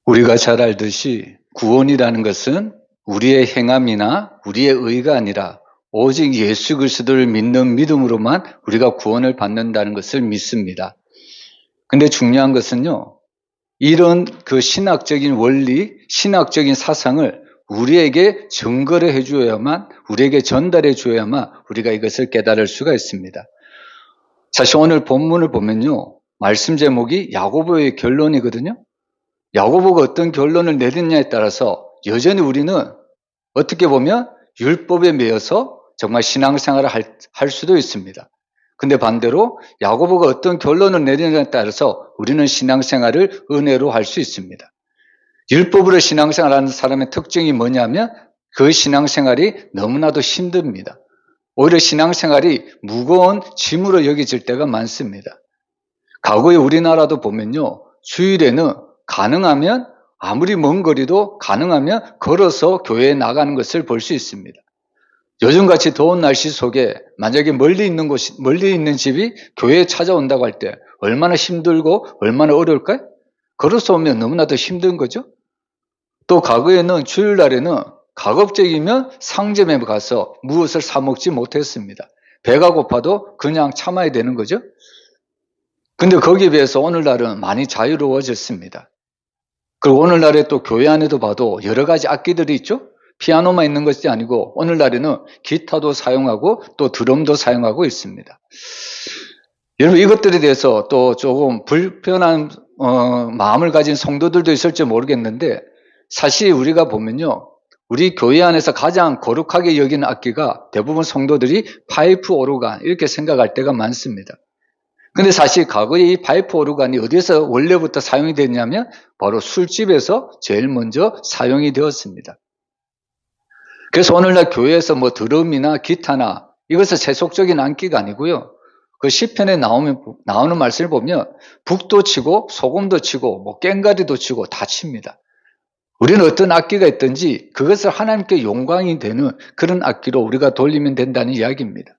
우리가 잘 알듯이 구원이라는 것은 우리의 행함이나 우리의 의가 아니라 오직 예수 그리스도를 믿는 믿음으로만 우리가 구원을 받는다는 것을 믿습니다. 근데 중요한 것은요, 이런 그 신학적인 원리, 신학적인 사상을 우리에게 증거를 해주어야만, 우리에게 전달해 주어야만 우리가 이것을 깨달을 수가 있습니다. 사실 오늘 본문을 보면요, 말씀 제목이 야고보의 결론이거든요. 야고보가 어떤 결론을 내리느냐에 따라서 여전히 우리는 어떻게 보면 율법에 매여서 정말 신앙생활을 할 수도 있습니다. 근데 반대로 야고보가 어떤 결론을 내리느냐에 따라서 우리는 신앙생활을 은혜로 할 수 있습니다. 율법으로 신앙생활하는 사람의 특징이 뭐냐면 그 신앙생활이 너무나도 힘듭니다. 오히려 신앙생활이 무거운 짐으로 여겨질 때가 많습니다. 과거에 우리나라도 보면요, 주일에는 가능하면 아무리 먼 거리도 가능하면 걸어서 교회에 나가는 것을 볼 수 있습니다. 요즘같이 더운 날씨 속에 만약에 멀리 있는 집이 교회에 찾아온다고 할 때 얼마나 힘들고 얼마나 어려울까요? 걸어서 오면 너무나도 힘든 거죠. 또 과거에는 주일날에는 가급적이면 상점에 가서 무엇을 사 먹지 못했습니다. 배가 고파도 그냥 참아야 되는 거죠. 근데 거기에 비해서 오늘날은 많이 자유로워졌습니다. 그리고 오늘날에 또 교회 안에도 봐도 여러 가지 악기들이 있죠. 피아노만 있는 것이 아니고 오늘날에는 기타도 사용하고 또 드럼도 사용하고 있습니다. 여러분, 이것들에 대해서 또 조금 불편한 마음을 가진 성도들도 있을지 모르겠는데, 사실 우리가 보면요, 우리 교회 안에서 가장 거룩하게 여기는 악기가 대부분 성도들이 파이프 오르간 이렇게 생각할 때가 많습니다. 근데 사실 과거에 이 파이프 오르간이 어디에서 원래부터 사용이 됐냐면 바로 술집에서 제일 먼저 사용이 되었습니다. 그래서 오늘날 교회에서 뭐 드럼이나 기타나 이것은 세속적인 악기가 아니고요. 그 시편에 나오는 말씀을 보면 북도 치고 소금도 치고 뭐 꽹과리도 치고 다 칩니다. 우리는 어떤 악기가 있든지 그것을 하나님께 영광이 되는 그런 악기로 우리가 돌리면 된다는 이야기입니다.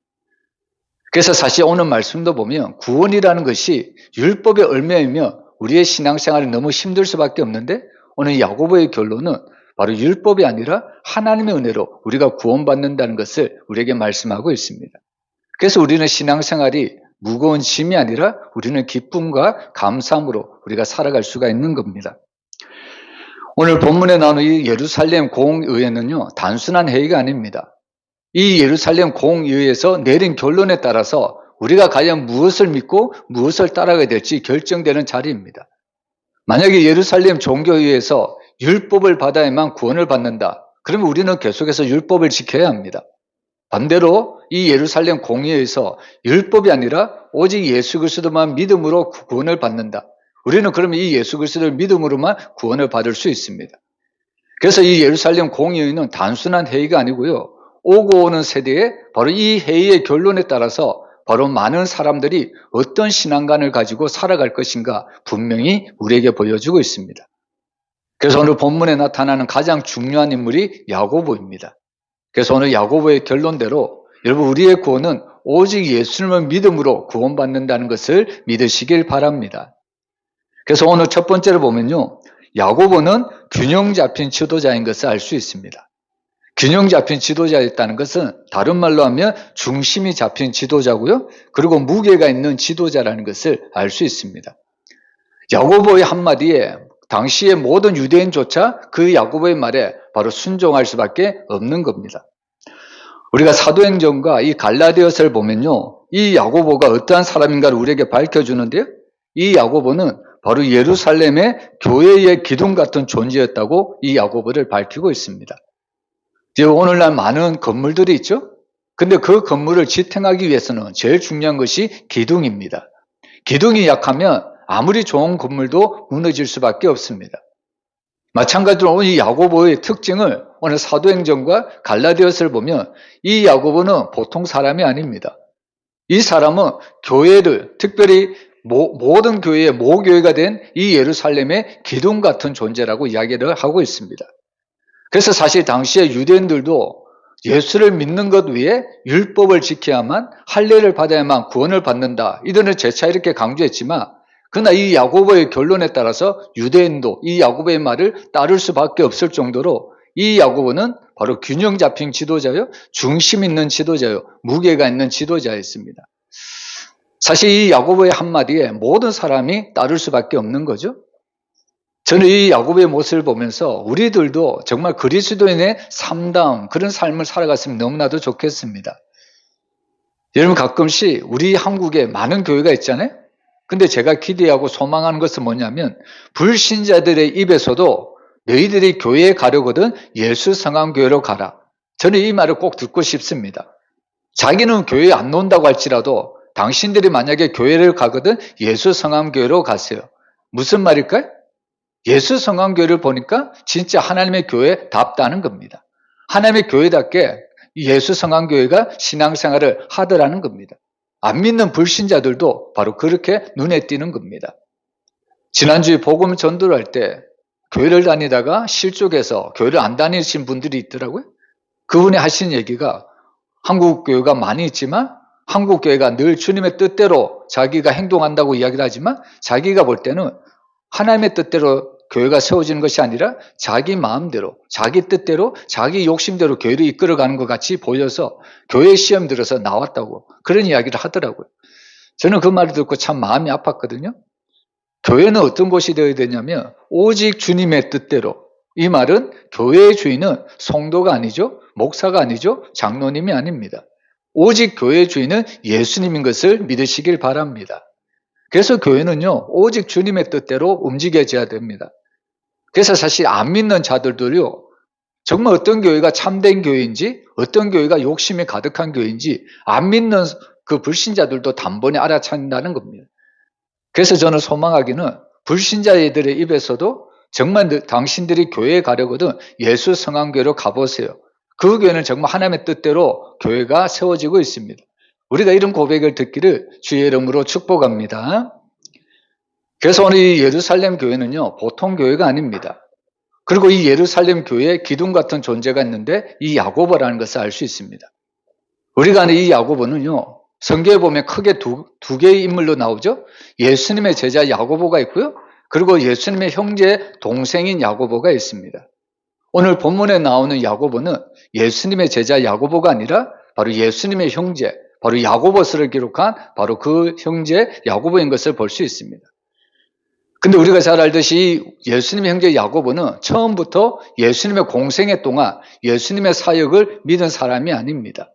그래서 사실 오늘 말씀도 보면 구원이라는 것이 율법에 얽매이며 우리의 신앙생활이 너무 힘들 수밖에 없는데, 오늘 야고보의 결론은 바로 율법이 아니라 하나님의 은혜로 우리가 구원받는다는 것을 우리에게 말씀하고 있습니다. 그래서 우리는 신앙생활이 무거운 짐이 아니라 우리는 기쁨과 감사함으로 우리가 살아갈 수가 있는 겁니다. 오늘 본문에 나오는 이 예루살렘 공의회는요, 단순한 회의가 아닙니다. 이 예루살렘 공의회에서 내린 결론에 따라서 우리가 과연 무엇을 믿고 무엇을 따라가야 될지 결정되는 자리입니다. 만약에 예루살렘 종교의회에서 율법을 받아야만 구원을 받는다, 그러면 우리는 계속해서 율법을 지켜야 합니다. 반대로 이 예루살렘 공의회에서 율법이 아니라 오직 예수 그리스도만 믿음으로 구원을 받는다, 우리는 그러면 이 예수 그리스도를 믿음으로만 구원을 받을 수 있습니다. 그래서 이 예루살렘 공의회는 단순한 회의가 아니고요, 오고 오는 세대에 바로 이 회의의 결론에 따라서 바로 많은 사람들이 어떤 신앙관을 가지고 살아갈 것인가 분명히 우리에게 보여주고 있습니다. 그래서 오늘 본문에 나타나는 가장 중요한 인물이 야고보입니다. 그래서 오늘 야고보의 결론대로 여러분, 우리의 구원은 오직 예수님을 믿음으로 구원받는다는 것을 믿으시길 바랍니다. 그래서 오늘 첫 번째로 보면요, 야고보는 균형 잡힌 지도자인 것을 알 수 있습니다. 균형 잡힌 지도자였다는 것은 다른 말로 하면 중심이 잡힌 지도자고요, 그리고 무게가 있는 지도자라는 것을 알 수 있습니다. 야고보의 한마디에 당시의 모든 유대인조차 그 야고보의 말에 바로 순종할 수밖에 없는 겁니다. 우리가 사도행전과 이 갈라디아서를 보면요, 이 야고보가 어떠한 사람인가를 우리에게 밝혀주는데요, 이 야고보는 바로 예루살렘의 교회의 기둥 같은 존재였다고 이 야고보를 밝히고 있습니다. 오늘날 많은 건물들이 있죠? 근데 그 건물을 지탱하기 위해서는 제일 중요한 것이 기둥입니다. 기둥이 약하면 아무리 좋은 건물도 무너질 수밖에 없습니다. 마찬가지로 오늘 이 야고보의 특징을 오늘 사도행전과 갈라디아서를 보면 이 야고보는 보통 사람이 아닙니다. 이 사람은 교회를, 특별히 모든 교회의 모교회가 된 이 예루살렘의 기둥 같은 존재라고 이야기를 하고 있습니다. 그래서 사실 당시에 유대인들도 예수를 믿는 것 위에 율법을 지켜야만, 할례를 받아야만 구원을 받는다, 이들은 재차 이렇게 강조했지만, 그러나 이 야고보의 결론에 따라서 유대인도 이 야고보의 말을 따를 수밖에 없을 정도로 이 야고보는 바로 균형 잡힌 지도자요, 중심 있는 지도자요, 무게가 있는 지도자였습니다. 사실 이 야고보의 한마디에 모든 사람이 따를 수밖에 없는 거죠. 저는 이 야고보의 모습을 보면서 우리들도 정말 그리스도인의 삶다운 그런 삶을 살아갔으면 너무나도 좋겠습니다. 여러분, 가끔씩 우리 한국에 많은 교회가 있잖아요. 근데 제가 기대하고 소망하는 것은 뭐냐면 불신자들의 입에서도 너희들이 교회에 가려거든 예수 성황교회로 가라. 저는 이 말을 꼭 듣고 싶습니다. 자기는 교회에 안 논다고 할지라도 당신들이 만약에 교회를 가거든 예수 성황교회로 가세요. 무슨 말일까요? 예수 성황교회를 보니까 진짜 하나님의 교회답다는 겁니다. 하나님의 교회답게 예수 성황교회가 신앙생활을 하더라는 겁니다. 안 믿는 불신자들도 바로 그렇게 눈에 띄는 겁니다. 지난주에 복음 전도를 할 때 교회를 다니다가 실족해서 교회를 안 다니신 분들이 있더라고요. 그분이 하신 얘기가 한국 교회가 많이 있지만 한국 교회가 늘 주님의 뜻대로 자기가 행동한다고 이야기를 하지만 자기가 볼 때는 하나님의 뜻대로 교회가 세워지는 것이 아니라 자기 마음대로, 자기 뜻대로, 자기 욕심대로 교회를 이끌어가는 것 같이 보여서 교회 시험 들어서 나왔다고 그런 이야기를 하더라고요. 저는 그 말을 듣고 참 마음이 아팠거든요. 교회는 어떤 곳이 되어야 되냐면 오직 주님의 뜻대로. 이 말은 교회의 주인은 성도가 아니죠, 목사가 아니죠, 장로님이 아닙니다. 오직 교회의 주인은 예수님인 것을 믿으시길 바랍니다. 그래서 교회는요, 오직 주님의 뜻대로 움직여져야 됩니다. 그래서 사실 안 믿는 자들도요, 정말 어떤 교회가 참된 교회인지, 어떤 교회가 욕심이 가득한 교회인지 안 믿는 그 불신자들도 단번에 알아차린다는 겁니다. 그래서 저는 소망하기는 불신자들의 입에서도 정말 당신들이 교회에 가려거든 예수 성황교회로 가보세요. 그 교회는 정말 하나님의 뜻대로 교회가 세워지고 있습니다. 우리가 이런 고백을 듣기를 주의 이름으로 축복합니다. 그래서 오늘 이 예루살렘 교회는요, 보통 교회가 아닙니다. 그리고 이 예루살렘 교회에 기둥 같은 존재가 있는데 이 야고보라는 것을 알 수 있습니다. 우리가 아는 이 야고보는요, 성경에 보면 크게 두 개의 인물로 나오죠. 예수님의 제자 야고보가 있고요, 그리고 예수님의 형제 동생인 야고보가 있습니다. 오늘 본문에 나오는 야고보는 예수님의 제자 야고보가 아니라 바로 예수님의 형제, 바로 야고보서를 기록한 바로 그 형제 야고보인 것을 볼 수 있습니다. 근데 우리가 잘 알듯이 예수님의 형제 야고보는 처음부터 예수님의 공생애 동안 예수님의 사역을 믿은 사람이 아닙니다.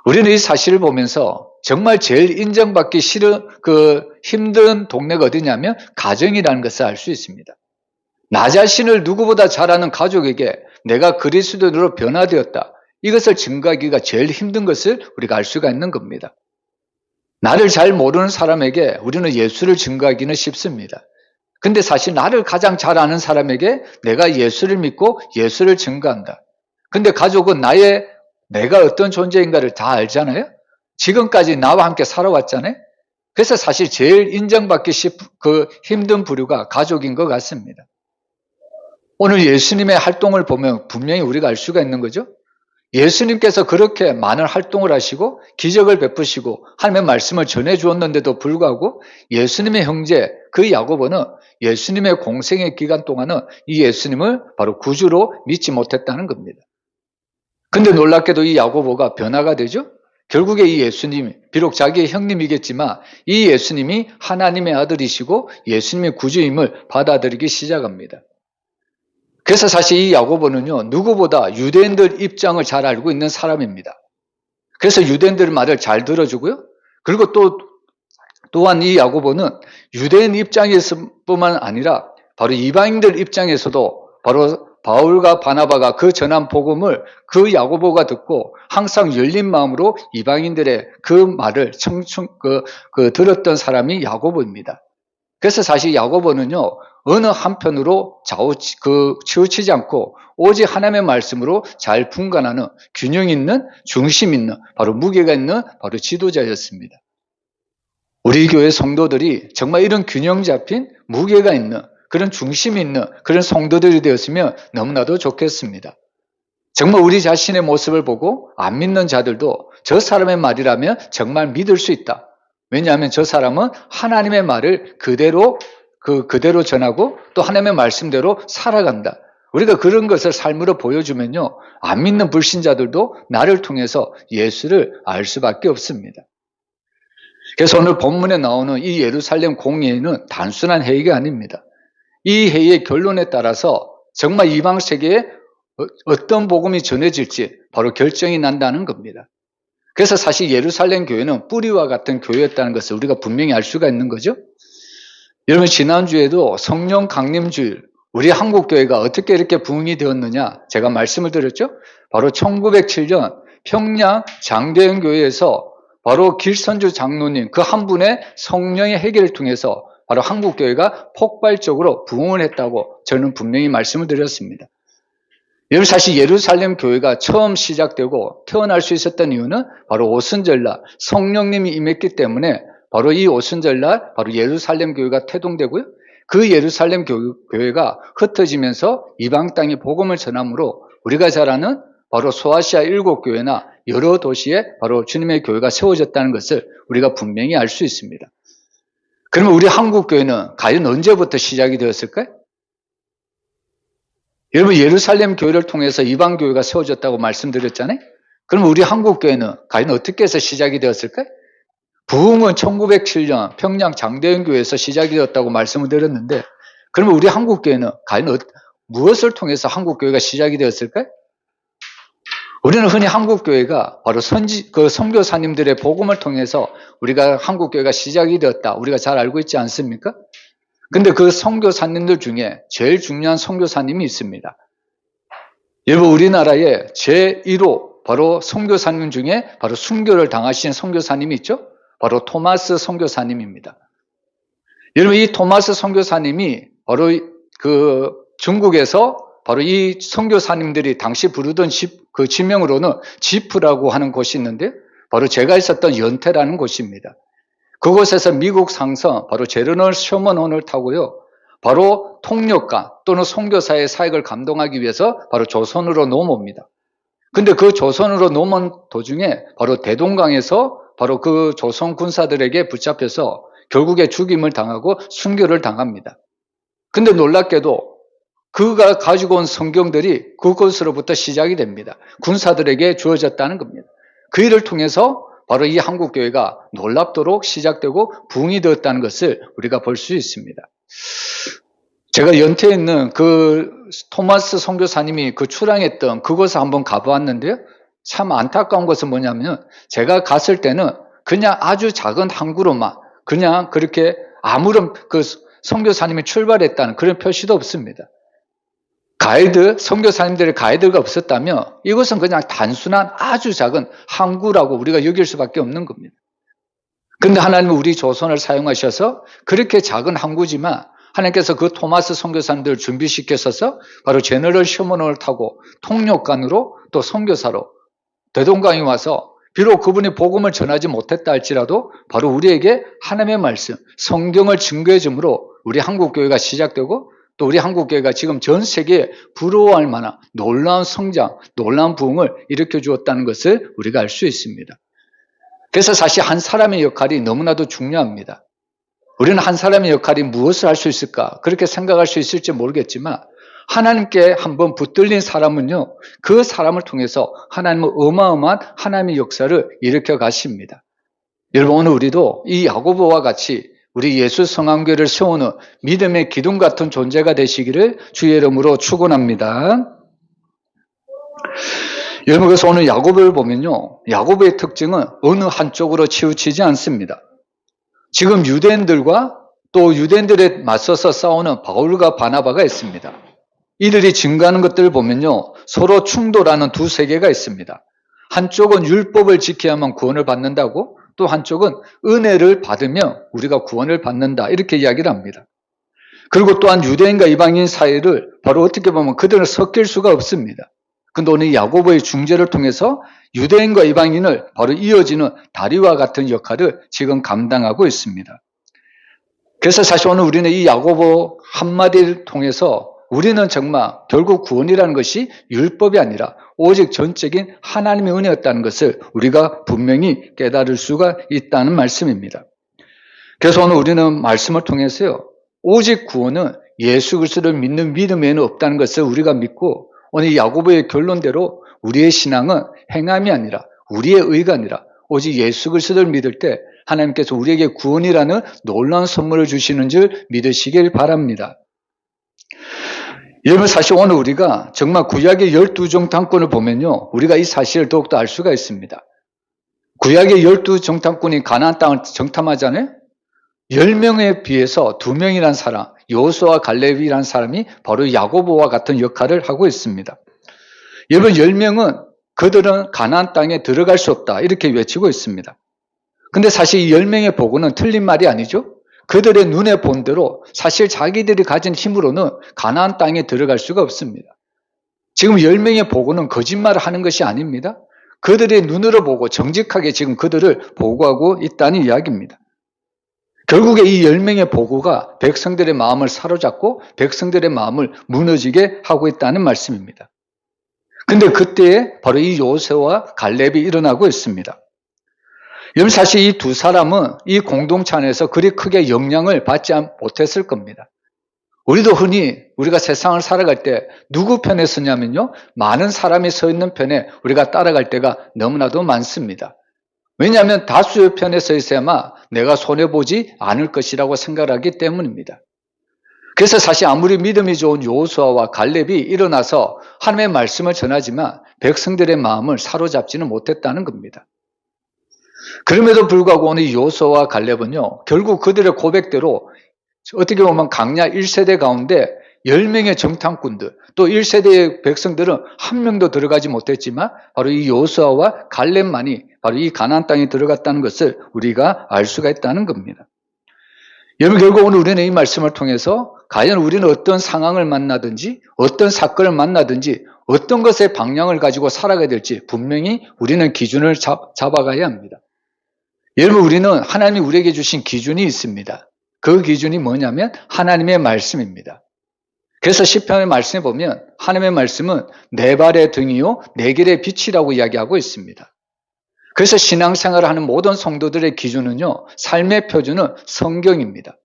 우리는 이 사실을 보면서 정말 제일 인정받기 싫은 힘든 동네가 어디냐면 가정이라는 것을 알 수 있습니다. 나 자신을 누구보다 잘 아는 가족에게 내가 그리스도인으로 변화되었다, 이것을 증거하기가 제일 힘든 것을 우리가 알 수가 있는 겁니다. 나를 잘 모르는 사람에게 우리는 예수를 증거하기는 쉽습니다. 근데 사실 나를 가장 잘 아는 사람에게 내가 예수를 믿고 예수를 증거한다. 근데 가족은 내가 어떤 존재인가를 다 알잖아요. 지금까지 나와 함께 살아왔잖아요. 그래서 사실 제일 인정받기 힘든 부류가 가족인 것 같습니다. 오늘 예수님의 활동을 보면 분명히 우리가 알 수가 있는 거죠. 예수님께서 그렇게 많은 활동을 하시고 기적을 베푸시고 하나님의 말씀을 전해주었는데도 불구하고 예수님의 형제 그 야고보는 예수님의 공생의 기간 동안은 이 예수님을 바로 구주로 믿지 못했다는 겁니다. 근데 놀랍게도 이 야고보가 변화가 되죠. 결국에 이 예수님이 비록 자기의 형님이겠지만 이 예수님이 하나님의 아들이시고 예수님의 구주임을 받아들이기 시작합니다. 그래서 사실 이 야고보는요, 누구보다 유대인들 입장을 잘 알고 있는 사람입니다. 그래서 유대인들 말을 잘 들어주고요. 그리고 또한 이 야고보는 유대인 입장에서뿐만 아니라 바로 이방인들 입장에서도 바로 바울과 바나바가 그 전한 복음을 그 야고보가 듣고 항상 열린 마음으로 이방인들의 그 말을 들었던 사람이 야고보입니다. 그래서 사실 야고보는요, 어느 한편으로 치우치지 않고 오직 하나님의 말씀으로 잘 분간하는 균형 있는, 중심 있는, 바로 무게가 있는 바로 지도자였습니다. 우리 교회 성도들이 정말 이런 균형 잡힌 무게가 있는 그런 중심이 있는 그런 성도들이 되었으면 너무나도 좋겠습니다. 정말 우리 자신의 모습을 보고 안 믿는 자들도 저 사람의 말이라면 정말 믿을 수 있다. 왜냐하면 저 사람은 하나님의 말을 그대로 전하고 또 하나님의 말씀대로 살아간다. 우리가 그런 것을 삶으로 보여주면요, 안 믿는 불신자들도 나를 통해서 예수를 알 수밖에 없습니다. 그래서 오늘 본문에 나오는 이 예루살렘 공의회는 단순한 회의가 아닙니다. 이 회의의 결론에 따라서 정말 이방 세계에 어떤 복음이 전해질지 바로 결정이 난다는 겁니다. 그래서 사실 예루살렘 교회는 뿌리와 같은 교회였다는 것을 우리가 분명히 알 수가 있는 거죠. 여러분, 지난주에도 성령 강림주일, 우리 한국교회가 어떻게 이렇게 부흥이 되었느냐 제가 말씀을 드렸죠. 바로 1907년 평양 장대현 교회에서 바로 길선주 장로님 그 한 분의 성령의 회개를 통해서 바로 한국교회가 폭발적으로 부흥을 했다고 저는 분명히 말씀을 드렸습니다. 여러분, 사실 예루살렘 교회가 처음 시작되고 태어날 수 있었던 이유는 바로 오순절날 성령님이 임했기 때문에 바로 이 오순절날 바로 예루살렘 교회가 태동되고요. 그 예루살렘 교회가 흩어지면서 이방 땅에 복음을 전함으로 우리가 잘 아는 바로 소아시아 7교회나 여러 도시에 바로 주님의 교회가 세워졌다는 것을 우리가 분명히 알 수 있습니다. 그러면 우리 한국교회는 과연 언제부터 시작이 되었을까요? 여러분, 예루살렘 교회를 통해서 이방 교회가 세워졌다고 말씀드렸잖아요. 그럼 우리 한국교회는 과연 어떻게 해서 시작이 되었을까요? 부흥은 1907년 평양 장대현 교회에서 시작이 되었다고 말씀을 드렸는데, 그러면 우리 한국교회는 과연 무엇을 통해서 한국교회가 시작이 되었을까요? 우리는 흔히 한국교회가 바로 선교사님들의 복음을 통해서 우리가 한국교회가 시작이 되었다, 우리가 잘 알고 있지 않습니까? 근데 그 선교사님들 중에 제일 중요한 선교사님이 있습니다. 여러분, 우리나라에 제1호 바로 선교사님 중에 바로 순교를 당하신 선교사님이 있죠? 바로 토마스 선교사님입니다. 여러분, 이 토마스 선교사님이 바로 그 중국에서 바로 이 선교사님들이 당시 부르던 그 지명으로는 지프라고 하는 곳이 있는데, 바로 제가 있었던 연태라는 곳입니다. 그곳에서 미국 상선 바로 제르널 셔먼혼을 타고요, 바로 통역가 또는 선교사의 사역을 감동하기 위해서 바로 조선으로 넘어옵니다. 근데 그 조선으로 넘은 도중에 바로 대동강에서 바로 그 조선 군사들에게 붙잡혀서 결국에 죽임을 당하고 순교를 당합니다. 근데 놀랍게도 그가 가지고 온 성경들이 그곳으로부터 시작이 됩니다. 군사들에게 주어졌다는 겁니다. 그 일을 통해서 바로 이 한국교회가 놀랍도록 시작되고 부흥이 되었다는 것을 우리가 볼 수 있습니다. 제가 연태에 있는 그 토마스 선교사님이 그 출항했던 그곳에 한번 가보았는데요. 참 안타까운 것은 뭐냐면, 제가 갔을 때는 그냥 아주 작은 항구로만 그냥 그렇게 아무런 그 선교사님이 출발했다는 그런 표시도 없습니다. 선교사님들의 가이드가 없었다면 이것은 그냥 단순한 아주 작은 항구라고 우리가 여길 수밖에 없는 겁니다. 그런데 하나님은 우리 조선을 사용하셔서 그렇게 작은 항구지만 하나님께서 그 토마스 선교사님들을 준비시켜서 바로 제너럴 셔먼을 타고 통역관으로 또 선교사로 대동강에 와서 비록 그분이 복음을 전하지 못했다 할지라도 바로 우리에게 하나님의 말씀, 성경을 증거해 줌으로 우리 한국교회가 시작되고 또 우리 한국교회가 지금 전 세계에 부러워할 만한 놀라운 성장, 놀라운 부흥을 일으켜 주었다는 것을 우리가 알 수 있습니다. 그래서 사실 한 사람의 역할이 너무나도 중요합니다. 우리는 한 사람의 역할이 무엇을 할 수 있을까? 그렇게 생각할 수 있을지 모르겠지만 하나님께 한번 붙들린 사람은요, 그 사람을 통해서 하나님은 어마어마한 하나님의 역사를 일으켜 가십니다. 여러분, 오늘 우리도 이 야고보와 같이 우리 예수 성황교회를 세우는 믿음의 기둥 같은 존재가 되시기를 주의 이름으로 축원합니다. 여러분, 그래서 오늘 야고보를 보면요, 야고보의 특징은 어느 한쪽으로 치우치지 않습니다. 지금 유대인들과 또 유대인들에 맞서서 싸우는 바울과 바나바가 있습니다. 이들이 증거하는 것들을 보면요, 서로 충돌하는 두 세계가 있습니다. 한쪽은 율법을 지켜야만 구원을 받는다고, 또 한쪽은 은혜를 받으면 우리가 구원을 받는다, 이렇게 이야기를 합니다. 그리고 또한 유대인과 이방인 사이를 바로 어떻게 보면 그들은 섞일 수가 없습니다. 그런데 오늘 야고보의 중재를 통해서 유대인과 이방인을 바로 이어지는 다리와 같은 역할을 지금 감당하고 있습니다. 그래서 사실 오늘 우리는 이 야고보 한마디를 통해서 우리는 정말 결국 구원이라는 것이 율법이 아니라 오직 전적인 하나님의 은혜였다는 것을 우리가 분명히 깨달을 수가 있다는 말씀입니다. 그래서 오늘 우리는 말씀을 통해서요, 오직 구원은 예수 그리스도를 믿는 믿음에는 없다는 것을 우리가 믿고, 오늘 야고보의 결론대로 우리의 신앙은 행함이 아니라, 우리의 의가 아니라 오직 예수 그리스도를 믿을 때 하나님께서 우리에게 구원이라는 놀라운 선물을 주시는 줄 믿으시길 바랍니다. 여러분, 사실 오늘 우리가 정말 구약의 12정탐꾼을 보면요, 우리가 이 사실을 더욱더 알 수가 있습니다. 구약의 12정탐꾼이 가나안 땅을 정탐하잖아요. 10명에 비해서 2명이라는 사람, 여호수아와 갈렙이라는 사람이 바로 야고보와 같은 역할을 하고 있습니다. 여러분, 10명은 그들은 가나안 땅에 들어갈 수 없다 이렇게 외치고 있습니다. 근데 사실 이 10명의 보고는 틀린 말이 아니죠. 그들의 눈에 본 대로 사실 자기들이 가진 힘으로는 가나안 땅에 들어갈 수가 없습니다. 지금 10명의 보고는 거짓말을 하는 것이 아닙니다. 그들의 눈으로 보고 정직하게 지금 그들을 보고하고 있다는 이야기입니다. 결국에 이 10명의 보고가 백성들의 마음을 사로잡고 백성들의 마음을 무너지게 하고 있다는 말씀입니다. 근데 그때에 바로 이 여호수아와 갈렙이 일어나고 있습니다. 여러분, 사실 이 두 사람은 이 공동체 안에서 그리 크게 영향을 받지 못했을 겁니다. 우리도 흔히 우리가 세상을 살아갈 때 누구 편에 서냐면요, 많은 사람이 서 있는 편에 우리가 따라갈 때가 너무나도 많습니다. 왜냐하면 다수의 편에 서 있어야만 내가 손해보지 않을 것이라고 생각하기 때문입니다. 그래서 사실 아무리 믿음이 좋은 여호수아와 갈렙이 일어나서 하나님의 말씀을 전하지만 백성들의 마음을 사로잡지는 못했다는 겁니다. 그럼에도 불구하고 오늘 여호수아와 갈렙은요, 결국 그들의 고백대로 어떻게 보면 강야 1세대 가운데 10명의 정탐꾼들, 또 1세대의 백성들은 한 명도 들어가지 못했지만 바로 이 여호수아와 갈렙만이 바로 이 가나안 땅에 들어갔다는 것을 우리가 알 수가 있다는 겁니다. 여러분, 결국 오늘 우리는 이 말씀을 통해서 과연 우리는 어떤 상황을 만나든지 어떤 사건을 만나든지 어떤 것의 방향을 가지고 살아가야 될지 분명히 우리는 기준을 잡아가야 합니다. 여러분, 우리는 하나님이 우리에게 주신 기준이 있습니다. 그 기준이 뭐냐면 하나님의 말씀입니다. 그래서 시편의 말씀에 보면 하나님의 말씀은 내 발의 등이요 내 길의 빛이라고 이야기하고 있습니다. 그래서 신앙생활을 하는 모든 성도들의 기준은요, 삶의 표준은 성경입니다.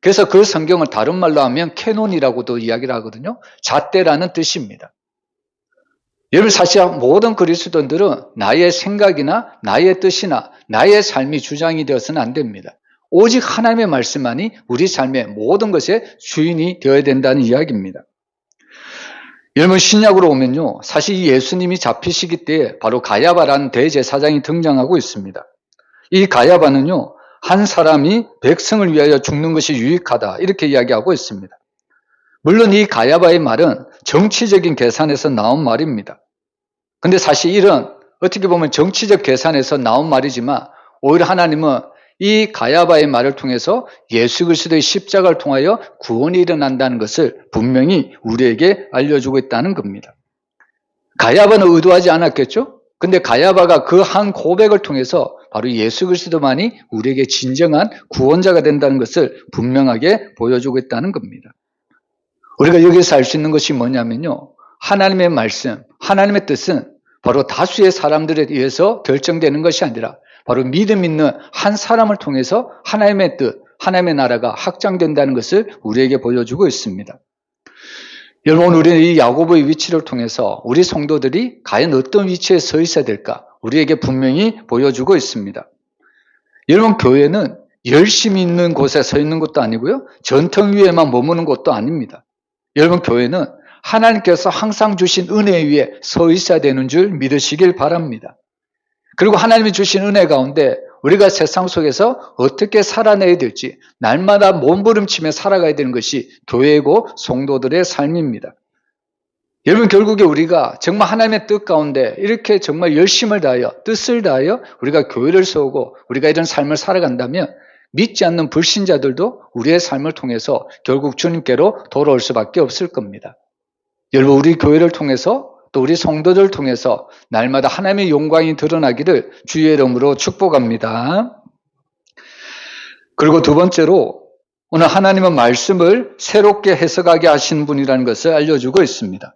그래서 그 성경을 다른 말로 하면 캐논이라고도 이야기를 하거든요. 잣대라는 뜻입니다. 여러분, 사실 모든 그리스도인들은 나의 생각이나 나의 뜻이나 나의 삶이 주장이 되어서는 안 됩니다. 오직 하나님의 말씀만이 우리 삶의 모든 것의 주인이 되어야 된다는 이야기입니다. 여러분, 신약으로 오면요, 사실 예수님이 잡히시기 때에 바로 가야바라는 대제사장이 등장하고 있습니다. 이 가야바는요, 한 사람이 백성을 위하여 죽는 것이 유익하다 이렇게 이야기하고 있습니다. 물론 이 가야바의 말은 정치적인 계산에서 나온 말입니다. 근데 사실 이런 어떻게 보면 정치적 계산에서 나온 말이지만 오히려 하나님은 이 가야바의 말을 통해서 예수 그리스도의 십자가를 통하여 구원이 일어난다는 것을 분명히 우리에게 알려주고 있다는 겁니다. 가야바는 의도하지 않았겠죠? 근데 가야바가 그 한 고백을 통해서 바로 예수 그리스도만이 우리에게 진정한 구원자가 된다는 것을 분명하게 보여주고 있다는 겁니다. 우리가 여기서 알 수 있는 것이 뭐냐면요, 하나님의 말씀, 하나님의 뜻은 바로 다수의 사람들에 의해서 결정되는 것이 아니라 바로 믿음 있는 한 사람을 통해서 하나님의 뜻, 하나님의 나라가 확장된다는 것을 우리에게 보여주고 있습니다. 여러분, 우리는 이 야고보의 위치를 통해서 우리 성도들이 과연 어떤 위치에 서 있어야 될까 우리에게 분명히 보여주고 있습니다. 여러분, 교회는 열심히 있는 곳에 서 있는 것도 아니고요, 전통 위에만 머무는 것도 아닙니다. 여러분, 교회는 하나님께서 항상 주신 은혜 위에 서 있어야 되는 줄 믿으시길 바랍니다. 그리고 하나님이 주신 은혜 가운데 우리가 세상 속에서 어떻게 살아내야 될지 날마다 몸부림치며 살아가야 되는 것이 교회이고 성도들의 삶입니다. 여러분, 결국에 우리가 정말 하나님의 뜻 가운데 이렇게 정말 열심을 다하여 뜻을 다하여 우리가 교회를 세우고 우리가 이런 삶을 살아간다면 믿지 않는 불신자들도 우리의 삶을 통해서 결국 주님께로 돌아올 수밖에 없을 겁니다. 여러분, 우리 교회를 통해서 또 우리 성도들을 통해서 날마다 하나님의 영광이 드러나기를 주의 이름으로 축복합니다. 그리고 두 번째로 오늘 하나님은 말씀을 새롭게 해석하게 하신 분이라는 것을 알려주고 있습니다.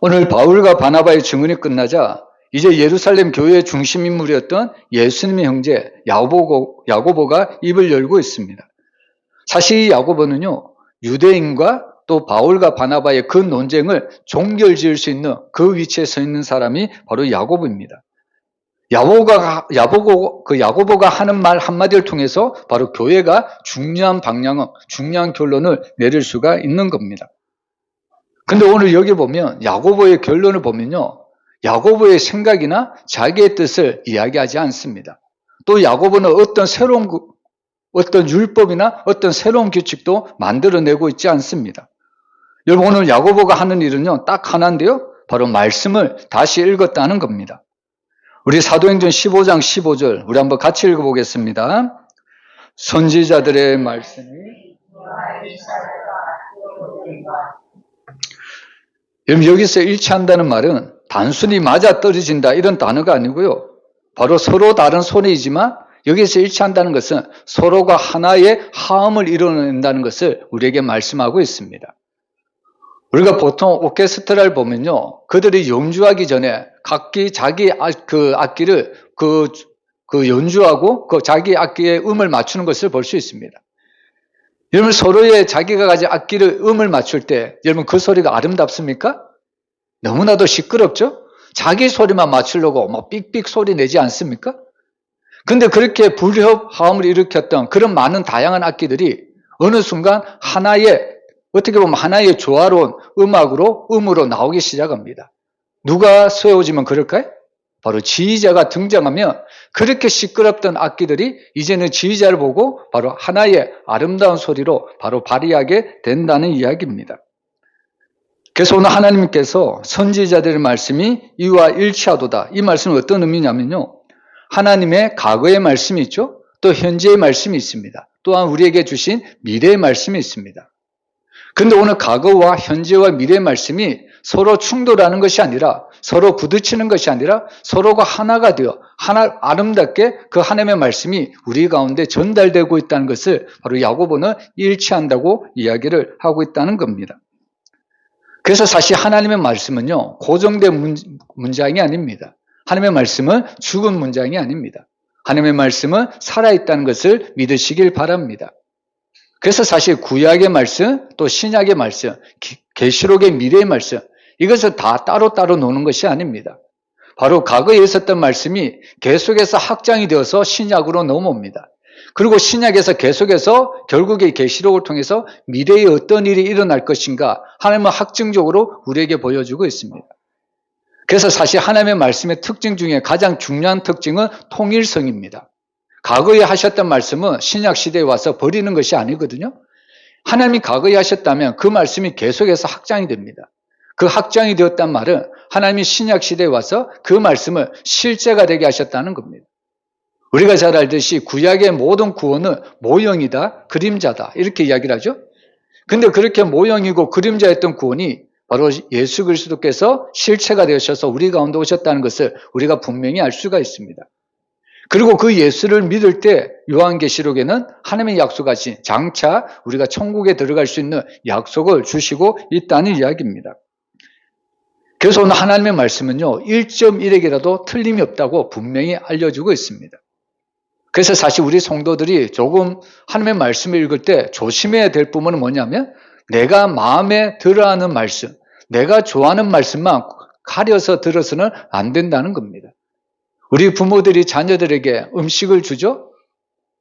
오늘 바울과 바나바의 증언이 끝나자 이제 예루살렘 교회의 중심 인물이었던 예수님의 형제 야고보가 입을 열고 있습니다. 사실 이 야고보는요, 유대인과 또 바울과 바나바의 그 논쟁을 종결지을 수 있는 그 위치에 서 있는 사람이 바로 야고보입니다. 야고보가 하는 말 한마디를 통해서 바로 교회가 중요한 방향, 중요한 결론을 내릴 수가 있는 겁니다. 근데 오늘 여기 보면 야고보의 결론을 보면요, 야고보의 생각이나 자기의 뜻을 이야기하지 않습니다. 또 야고보는 어떤 율법이나 어떤 새로운 규칙도 만들어내고 있지 않습니다. 여러분, 오늘 야고보가 하는 일은요, 딱 하나인데요, 바로 말씀을 다시 읽었다는 겁니다. 우리 사도행전 15장 15절 우리 한번 같이 읽어보겠습니다. 선지자들의 말씀이 여러분, 여기서 일치한다는 말은 단순히 맞아떨어진다 이런 단어가 아니고요, 바로 서로 다른 손해이지만 여기서 일치한다는 것은 서로가 하나의 화음을 이뤄낸다는 것을 우리에게 말씀하고 있습니다. 우리가 보통 오케스트라를 보면요, 그들이 연주하기 전에 각기 자기 악기를 연주하고 자기 악기의 음을 맞추는 것을 볼 수 있습니다. 여러분, 서로의 자기가 가진 악기를 음을 맞출 때 여러분 그 소리가 아름답습니까? 너무나도 시끄럽죠? 자기 소리만 맞추려고 막 삑삑 소리 내지 않습니까? 근데 그렇게 불협화음을 일으켰던 그런 많은 다양한 악기들이 어느 순간 어떻게 보면 하나의 조화로운 음으로 나오기 시작합니다. 누가 세워지면 그럴까요? 바로 지휘자가 등장하면 그렇게 시끄럽던 악기들이 이제는 지휘자를 보고 바로 하나의 아름다운 소리로 바로 발휘하게 된다는 이야기입니다. 그래서 오늘 하나님께서 선지자들의 말씀이 이와 일치하도다. 이 말씀은 어떤 의미냐면요, 하나님의 과거의 말씀이 있죠. 또 현재의 말씀이 있습니다. 또한 우리에게 주신 미래의 말씀이 있습니다. 그런데 오늘 과거와 현재와 미래의 말씀이 서로 충돌하는 것이 아니라, 서로 부딪히는 것이 아니라 서로가 하나가 되어 아름답게 그 하나님의 말씀이 우리 가운데 전달되고 있다는 것을 바로 야고보는 일치한다고 이야기를 하고 있다는 겁니다. 그래서 사실 하나님의 말씀은요, 고정된 문장이 아닙니다. 하나님의 말씀은 죽은 문장이 아닙니다. 하나님의 말씀은 살아있다는 것을 믿으시길 바랍니다. 그래서 사실 구약의 말씀, 또 신약의 말씀, 계시록의 미래의 말씀, 이것을 다 따로따로 노는 것이 아닙니다. 바로 과거에 있었던 말씀이 계속해서 확장이 되어서 신약으로 넘어옵니다. 그리고 신약에서 계속해서 결국에 계시록을 통해서 미래에 어떤 일이 일어날 것인가 하나님은 확증적으로 우리에게 보여주고 있습니다. 그래서 사실 하나님의 말씀의 특징 중에 가장 중요한 특징은 통일성입니다. 과거에 하셨던 말씀은 신약 시대에 와서 버리는 것이 아니거든요. 하나님이 과거에 하셨다면 그 말씀이 계속해서 확장이 됩니다. 그 확장이 되었단 말은 하나님이 신약 시대에 와서 그 말씀을 실제가 되게 하셨다는 겁니다. 우리가 잘 알듯이 구약의 모든 구원은 모형이다, 그림자다 이렇게 이야기를 하죠. 근데 그렇게 모형이고 그림자였던 구원이 바로 예수 그리스도께서 실체가 되셔서 우리 가운데 오셨다는 것을 우리가 분명히 알 수가 있습니다. 그리고 그 예수를 믿을 때 요한계시록에는 하나님의 약속하신 장차 우리가 천국에 들어갈 수 있는 약속을 주시고 있다는 이야기입니다. 그래서 오늘 하나님의 말씀은요, 1.1액이라도 틀림이 없다고 분명히 알려주고 있습니다. 그래서 사실 우리 성도들이 조금 하나님의 말씀을 읽을 때 조심해야 될 부분은 뭐냐면, 내가 마음에 들어하는 말씀, 내가 좋아하는 말씀만 가려서 들어서는 안 된다는 겁니다. 우리 부모들이 자녀들에게 음식을 주죠?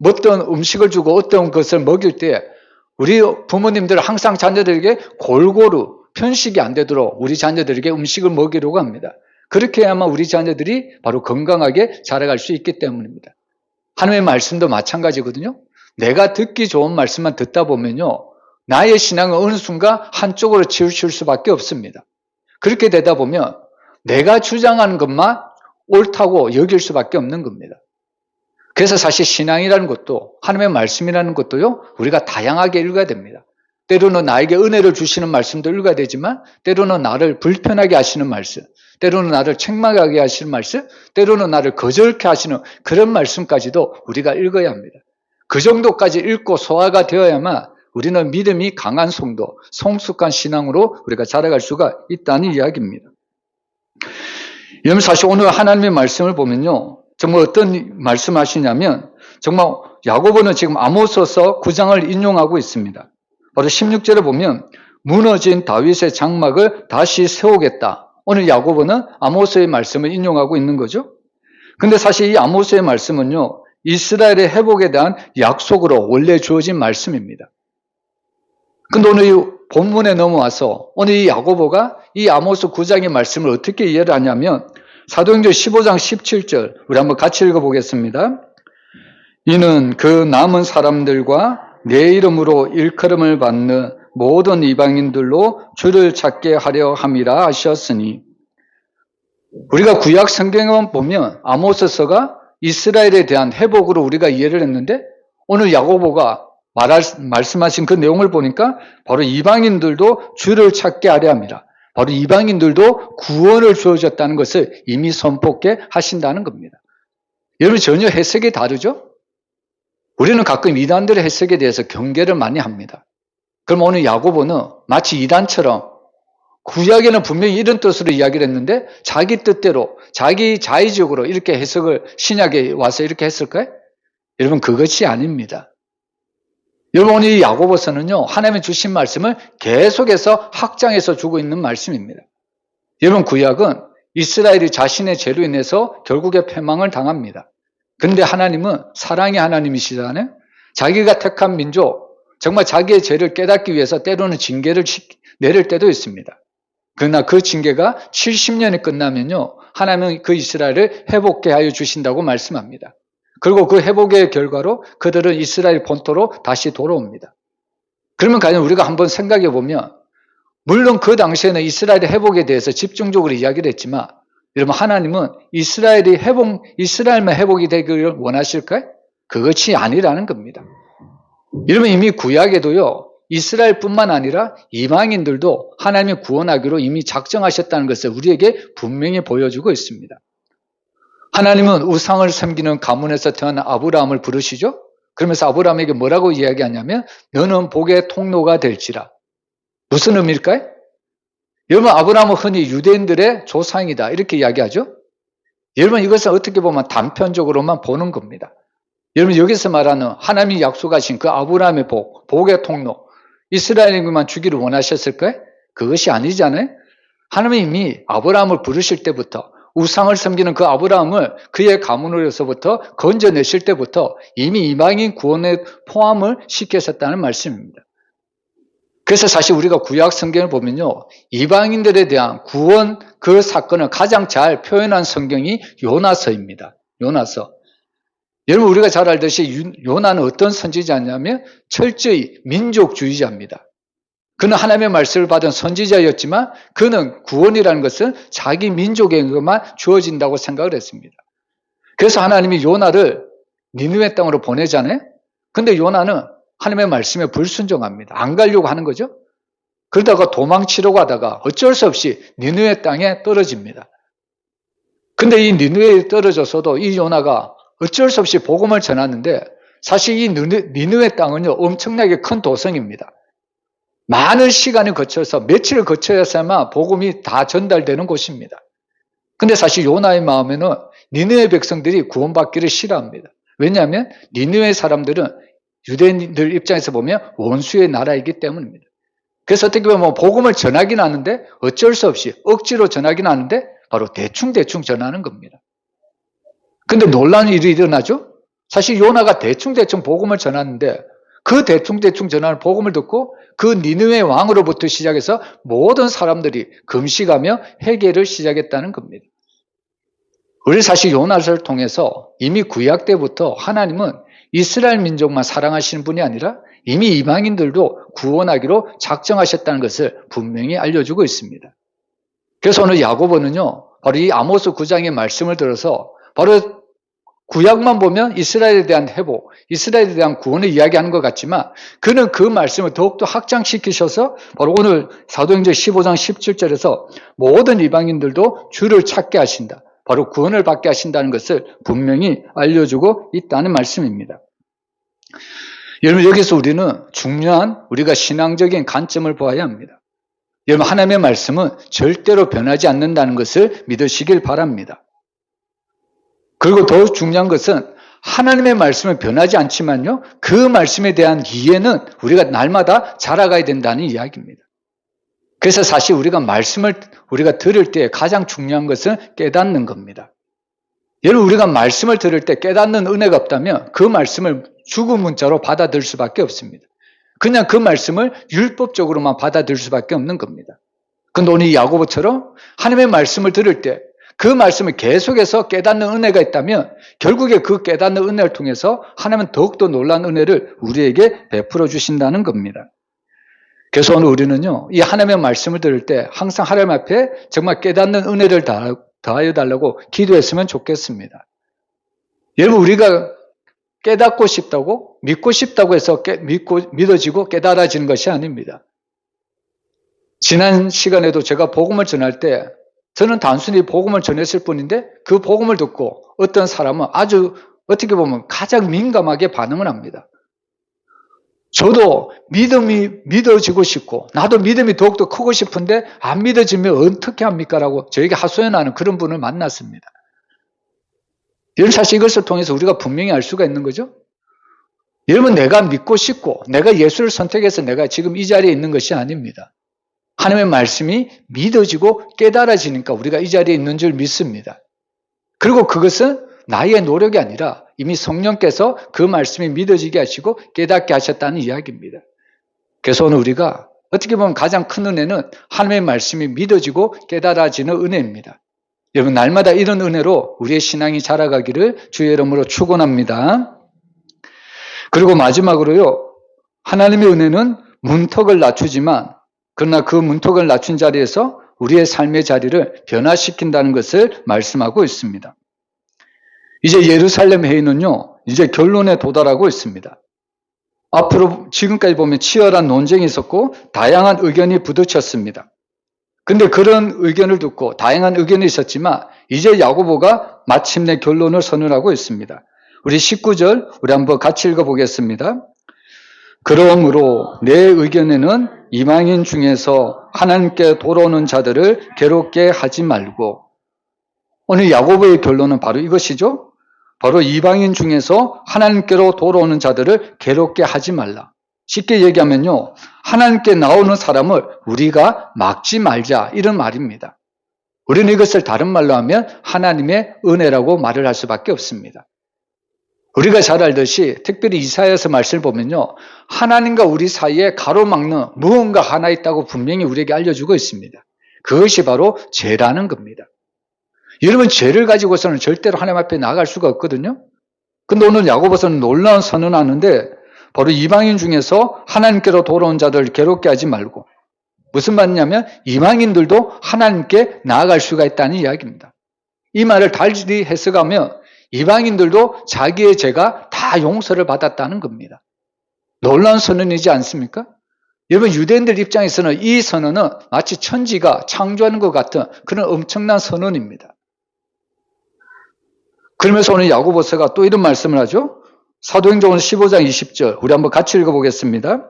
어떤 음식을 주고 어떤 것을 먹일 때 우리 부모님들은 항상 자녀들에게 골고루 편식이 안 되도록 우리 자녀들에게 음식을 먹이려고 합니다. 그렇게 해야만 우리 자녀들이 바로 건강하게 자라갈 수 있기 때문입니다. 하나님의 말씀도 마찬가지거든요. 내가 듣기 좋은 말씀만 듣다 보면요, 나의 신앙은 어느 순간 한쪽으로 치우칠 수밖에 없습니다. 그렇게 되다 보면 내가 주장하는 것만 옳다고 여길 수밖에 없는 겁니다. 그래서 사실 신앙이라는 것도, 하나님의 말씀이라는 것도요, 우리가 다양하게 읽어야 됩니다. 때로는 나에게 은혜를 주시는 말씀도 읽어야 되지만, 때로는 나를 불편하게 하시는 말씀, 때로는 나를 책망하게 하시는 말씀, 때로는 나를 거절케 하시는 그런 말씀까지도 우리가 읽어야 합니다. 그 정도까지 읽고 소화가 되어야만 우리는 믿음이 강한 성도, 성숙한 신앙으로 우리가 자라갈 수가 있다는 이야기입니다. 여러분 사실 오늘 하나님의 말씀을 보면요. 정말 어떤 말씀하시냐면 정말 야고보는 지금 아모스서 9장을 인용하고 있습니다. 바로 16절에 보면 무너진 다윗의 장막을 다시 세우겠다. 오늘 야고보는 아모스의 말씀을 인용하고 있는 거죠. 근데 사실 이 아모스의 말씀은요. 이스라엘의 회복에 대한 약속으로 원래 주어진 말씀입니다. 근데 오늘 이 본문에 넘어와서 오늘 이 야고보가 이 아모스 9장의 말씀을 어떻게 이해를 하냐면 사도행전 15장 17절 우리 한번 같이 읽어보겠습니다. 이는 그 남은 사람들과 내 이름으로 일컬음을 받는 모든 이방인들로 주를 찾게 하려 함이라 하셨으니 우리가 구약 성경에만 보면 아모스서가 이스라엘에 대한 회복으로 우리가 이해를 했는데 오늘 야고보가 말씀하신 그 내용을 보니까 바로 이방인들도 주를 찾게 하려 합니다. 바로 이방인들도 구원을 주어졌다는 것을 이미 선포케 하신다는 겁니다. 여러분 전혀 해석이 다르죠? 우리는 가끔 이단들의 해석에 대해서 경계를 많이 합니다. 그럼 오늘 야고보는 마치 이단처럼 구약에는 분명히 이런 뜻으로 이야기를 했는데 자기 뜻대로 자기 자의적으로 이렇게 해석을 신약에 와서 이렇게 했을까요? 여러분 그것이 아닙니다. 여러분 오늘 이 야고보서는요 하나님이 주신 말씀을 계속해서 확장해서 주고 있는 말씀입니다. 여러분 구약은 이스라엘이 자신의 죄로 인해서 결국에 패망을 당합니다. 그런데 하나님은 사랑의 하나님이시잖아요. 자기가 택한 민족 정말 자기의 죄를 깨닫기 위해서 때로는 징계를 내릴 때도 있습니다. 그러나 그 징계가 70년이 끝나면요 하나님은 그 이스라엘을 회복케 하여 주신다고 말씀합니다. 그리고 그 회복의 결과로 그들은 이스라엘 본토로 다시 돌아옵니다. 그러면 과연 우리가 한번 생각해 보면 물론 그 당시에는 이스라엘의 회복에 대해서 집중적으로 이야기를 했지만 여러분 하나님은 이스라엘만 회복이 되기를 원하실까요? 그것이 아니라는 겁니다. 여러분 이미 구약에도요 이스라엘뿐만 아니라 이방인들도 하나님이 구원하기로 이미 작정하셨다는 것을 우리에게 분명히 보여주고 있습니다. 하나님은 우상을 섬기는 가문에서 태어난 아브라함을 부르시죠? 그러면서 아브라함에게 뭐라고 이야기하냐면 너는 복의 통로가 될지라. 무슨 의미일까요? 여러분 아브라함은 흔히 유대인들의 조상이다 이렇게 이야기하죠? 여러분 이것은 어떻게 보면 단편적으로만 보는 겁니다. 여러분 여기서 말하는 하나님이 약속하신 그 아브라함의 복의 통로 이스라엘에게만 주기를 원하셨을까요? 그것이 아니잖아요. 하나님이 이미 아브라함을 부르실 때부터 우상을 섬기는 그 아브라함을 그의 가문으로서부터 건져내실 때부터 이미 이방인 구원에 포함을 시키셨다는 말씀입니다. 그래서 사실 우리가 구약 성경을 보면요. 이방인들에 대한 구원 그 사건을 가장 잘 표현한 성경이 요나서입니다. 요나서. 여러분 우리가 잘 알듯이 요나는 어떤 선지자냐면 철저히 민족주의자입니다. 그는 하나님의 말씀을 받은 선지자였지만 그는 구원이라는 것은 자기 민족에게만 주어진다고 생각을 했습니다. 그래서 하나님이 요나를 니느웨 땅으로 보내잖아요. 근데 요나는 하나님의 말씀에 불순종합니다. 안 가려고 하는 거죠. 그러다가 도망치려고 하다가 어쩔 수 없이 니느웨 땅에 떨어집니다. 근데 이 니느웨에 떨어져서도 이 요나가 어쩔 수 없이 복음을 전하는데 사실 이 니느웨 땅은요 엄청나게 큰 도성입니다. 많은 시간을 거쳐서 며칠을 거쳐야만 복음이 다 전달되는 곳입니다. 근데 사실 요나의 마음에는 니느웨 백성들이 구원받기를 싫어합니다. 왜냐하면 니느웨 사람들은 유대인들 입장에서 보면 원수의 나라이기 때문입니다. 그래서 어떻게 보면 복음을 전하긴 하는데 어쩔 수 없이 억지로 전하긴 하는데 바로 대충 전하는 겁니다. 근데 놀라운 일이 일어나죠? 사실 요나가 대충 복음을 전하는데 그 대충 전하는 복음을 듣고 그 니느웨 왕으로부터 시작해서 모든 사람들이 금식하며 회개를 시작했다는 겁니다. 우리 사실 요나서를 통해서 이미 구약 때부터 하나님은 이스라엘 민족만 사랑하시는 분이 아니라 이미 이방인들도 구원하기로 작정하셨다는 것을 분명히 알려주고 있습니다. 그래서 오늘 야고보는요, 바로 이 아모스 9장의 말씀을 들어서 바로 구약만 보면 이스라엘에 대한 회복, 이스라엘에 대한 구원을 이야기하는 것 같지만 그는 그 말씀을 더욱더 확장시키셔서 바로 오늘 사도행전 15장 17절에서 모든 이방인들도 주를 찾게 하신다. 바로 구원을 받게 하신다는 것을 분명히 알려주고 있다는 말씀입니다. 여러분 여기서 우리는 중요한 우리가 신앙적인 관점을 보아야 합니다. 여러분, 하나님의 말씀은 절대로 변하지 않는다는 것을 믿으시길 바랍니다. 그리고 더 중요한 것은 하나님의 말씀은 변하지 않지만요, 그 말씀에 대한 이해는 우리가 날마다 자라가야 된다는 이야기입니다. 그래서 사실 우리가 말씀을 우리가 들을 때 가장 중요한 것은 깨닫는 겁니다. 여러분, 우리가 말씀을 들을 때 깨닫는 은혜가 없다면 그 말씀을 죽은 문자로 받아들일 수밖에 없습니다. 그냥 그 말씀을 율법적으로만 받아들일 수밖에 없는 겁니다. 근데 오늘 이 야고보처럼 하나님의 말씀을 들을 때 그 말씀을 계속해서 깨닫는 은혜가 있다면 결국에 그 깨닫는 은혜를 통해서 하나님은 더욱더 놀라운 은혜를 우리에게 베풀어 주신다는 겁니다. 그래서 오늘 우리는요, 이 하나님의 말씀을 들을 때 항상 하나님 앞에 정말 깨닫는 은혜를 더하여 달라고 기도했으면 좋겠습니다. 여러분, 우리가 깨닫고 싶다고, 믿고 싶다고 해서 믿어지고 깨달아지는 것이 아닙니다. 지난 시간에도 제가 복음을 전할 때 저는 단순히 복음을 전했을 뿐인데 그 복음을 듣고 어떤 사람은 아주 어떻게 보면 가장 민감하게 반응을 합니다. 저도 믿음이 믿어지고 싶고 나도 믿음이 더욱더 크고 싶은데 안 믿어지면 어떻게 합니까? 라고 저에게 하소연하는 그런 분을 만났습니다. 여러분, 사실 이것을 통해서 우리가 분명히 알 수가 있는 거죠. 여러분, 내가 믿고 싶고 내가 예수를 선택해서 내가 지금 이 자리에 있는 것이 아닙니다. 하나님의 말씀이 믿어지고 깨달아지니까 우리가 이 자리에 있는 줄 믿습니다. 그리고 그것은 나의 노력이 아니라 이미 성령께서 그 말씀이 믿어지게 하시고 깨닫게 하셨다는 이야기입니다. 그래서 오늘 우리가 어떻게 보면 가장 큰 은혜는 하나님의 말씀이 믿어지고 깨달아지는 은혜입니다. 여러분, 날마다 이런 은혜로 우리의 신앙이 자라가기를 주의 이름으로 축원합니다. 그리고 마지막으로요, 하나님의 은혜는 문턱을 낮추지만 그러나 그 문턱을 낮춘 자리에서 우리의 삶의 자리를 변화시킨다는 것을 말씀하고 있습니다. 이제 예루살렘 회의는요, 이제 결론에 도달하고 있습니다. 앞으로 지금까지 보면 치열한 논쟁이 있었고 다양한 의견이 부딪혔습니다. 근데 그런 의견을 듣고 다양한 의견이 있었지만 이제 야고보가 마침내 결론을 선언하고 있습니다. 우리 19절 우리 한번 같이 읽어보겠습니다. 그러므로 내 의견에는 이방인 중에서 하나님께 돌아오는 자들을 괴롭게 하지 말고, 오늘 야고보의 결론은 바로 이것이죠. 바로 이방인 중에서 하나님께로 돌아오는 자들을 괴롭게 하지 말라. 쉽게 얘기하면요, 하나님께 나오는 사람을 우리가 막지 말자, 이런 말입니다. 우리는 이것을 다른 말로 하면 하나님의 은혜라고 말을 할 수밖에 없습니다. 우리가 잘 알듯이 특별히 이사야서 말씀을 보면요, 하나님과 우리 사이에 가로막는 무언가 하나 있다고 분명히 우리에게 알려주고 있습니다. 그것이 바로 죄라는 겁니다. 여러분, 죄를 가지고서는 절대로 하나님 앞에 나아갈 수가 없거든요. 근데 오늘 야고보서는 놀라운 선언을 하는데 바로 이방인 중에서 하나님께로 돌아온 자들을 괴롭게 하지 말고, 무슨 말이냐면 이방인들도 하나님께 나아갈 수가 있다는 이야기입니다. 이 말을 달리 해석하면 이방인들도 자기의 죄가 다 용서를 받았다는 겁니다. 놀라운 선언이지 않습니까? 여러분, 유대인들 입장에서는 이 선언은 마치 천지가 창조하는 것 같은 그런 엄청난 선언입니다. 그러면서 오늘 야고보서가 또 이런 말씀을 하죠. 사도행전 15장 20절 우리 한번 같이 읽어보겠습니다.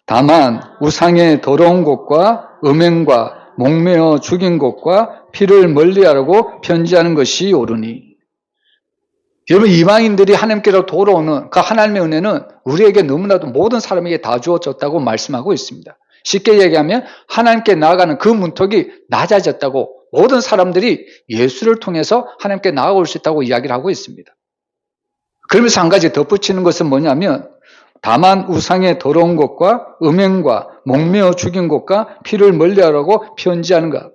다만 우상의 더러운 것과 음행과 목매어 죽인 것과 피를 멀리하라고 편지하는 것이 옳으니. 여러분, 이방인들이 하나님께로 돌아오는 그 하나님의 은혜는 우리에게 너무나도 모든 사람에게 다 주어졌다고 말씀하고 있습니다. 쉽게 얘기하면 하나님께 나아가는 그 문턱이 낮아졌다고, 모든 사람들이 예수를 통해서 하나님께 나아올 수 있다고 이야기를 하고 있습니다. 그러면서 한 가지 덧붙이는 것은 뭐냐면 다만 우상의 더러운 것과 음행과 목매어 죽인 것과 피를 멀리하라고 편지하는 것.